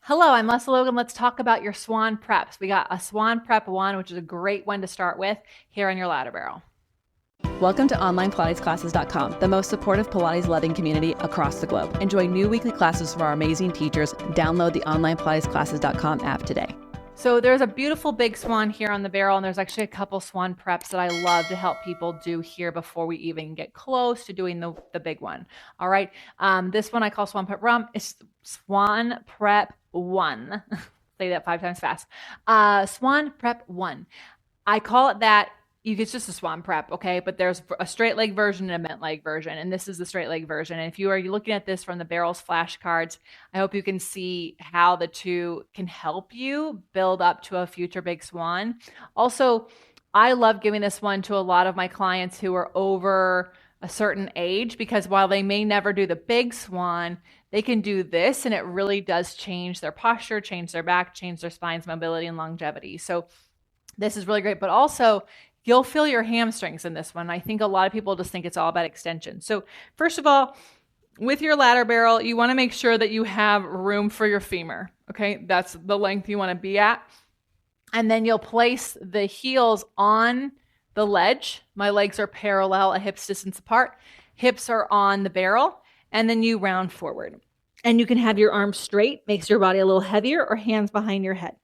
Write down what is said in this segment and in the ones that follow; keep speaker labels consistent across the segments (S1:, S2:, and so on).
S1: Hello, I'm Lesley Logan. Let's talk about your Swan Preps. We got a Swan Prep 1, which is a great one to start with here on your ladder barrel.
S2: Welcome to OnlinePilatesClasses.com, the most supportive Pilates-loving community across the globe. Enjoy new weekly classes from our amazing teachers. Download the OnlinePilatesClasses.com app today.
S1: So there's a beautiful big swan here on the barrel, and there's actually a couple swan preps that I love to help people do here before we even get close to doing the big one. All right. This one I call Swan Prep Rum. It's Swan Prep 1. Say that 5 times fast. Swan Prep 1. I call it that. It's just a swan prep, okay? But there's a straight leg version and a bent leg version, and this is the straight leg version. And if you are looking at this from the barrel's flashcards, I hope you can see how the two can help you build up to a future big swan. Also, I love giving this one to a lot of my clients who are over a certain age, because while they may never do the big swan, they can do this, and it really does change their posture, change their back, change their spine's mobility and longevity. So this is really great, but also you'll feel your hamstrings in this one. I think a lot of people just think it's all about extension. So first of all, with your ladder barrel, you want to make sure that you have room for your femur. Okay, that's the length you want to be at. And then you'll place the heels on the ledge. My legs are parallel, a hip's distance apart. Hips are on the barrel, and then you round forward. And you can have your arms straight, makes your body a little heavier, or hands behind your head.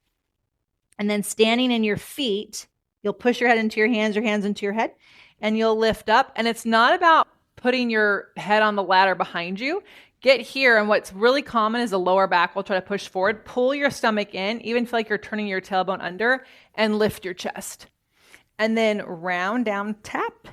S1: And then standing in your feet, you'll push your head into your hands into your head, and you'll lift up. And it's not about putting your head on the ladder behind you. Get here, and what's really common is the lower back will try to push forward. Pull your stomach in, even feel like you're turning your tailbone under, and lift your chest. And then round down, tap,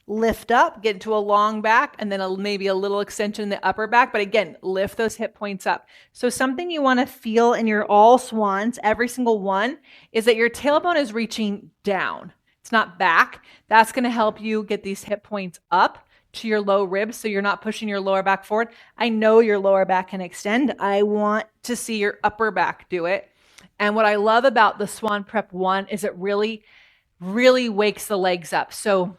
S1: lift up, get into a long back, and then maybe a little extension in the upper back. But again, lift those hip points up. So something you want to feel in your all swans, every single one, is that your tailbone is reaching down. It's not back. That's going to help you get these hip points up to your low ribs, so you're not pushing your lower back forward. I know your lower back can extend. I want to see your upper back do it. And what I love about the Swan Prep 1 is it really, really wakes the legs up. So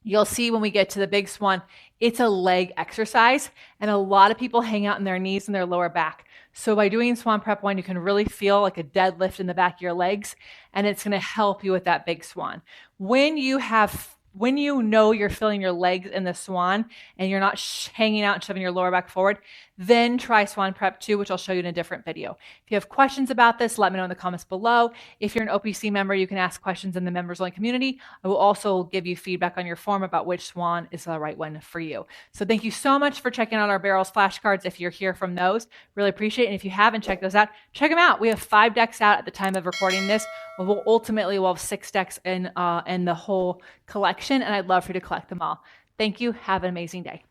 S1: you'll see when we get to the big swan, it's a leg exercise, and a lot of people hang out in their knees and their lower back. So by doing Swan Prep 1, you can really feel like a deadlift in the back of your legs, and it's going to help you with that big swan. When you know you're feeling your legs in the swan and you're not hanging out and shoving your lower back forward, then try Swan Prep 2, which I'll show you in a different video. If you have questions about this, let me know in the comments below. If you're an OPC member, you can ask questions in the members only community. I will also give you feedback on your form about which swan is the right one for you. So thank you so much for checking out our barrels flashcards. If you're here from those, really appreciate it. And if you haven't checked those out, check them out. We have 5 decks out at the time of recording this. We'll have 6 decks in the whole collection, and I'd love for you to collect them all. Thank you. Have an amazing day.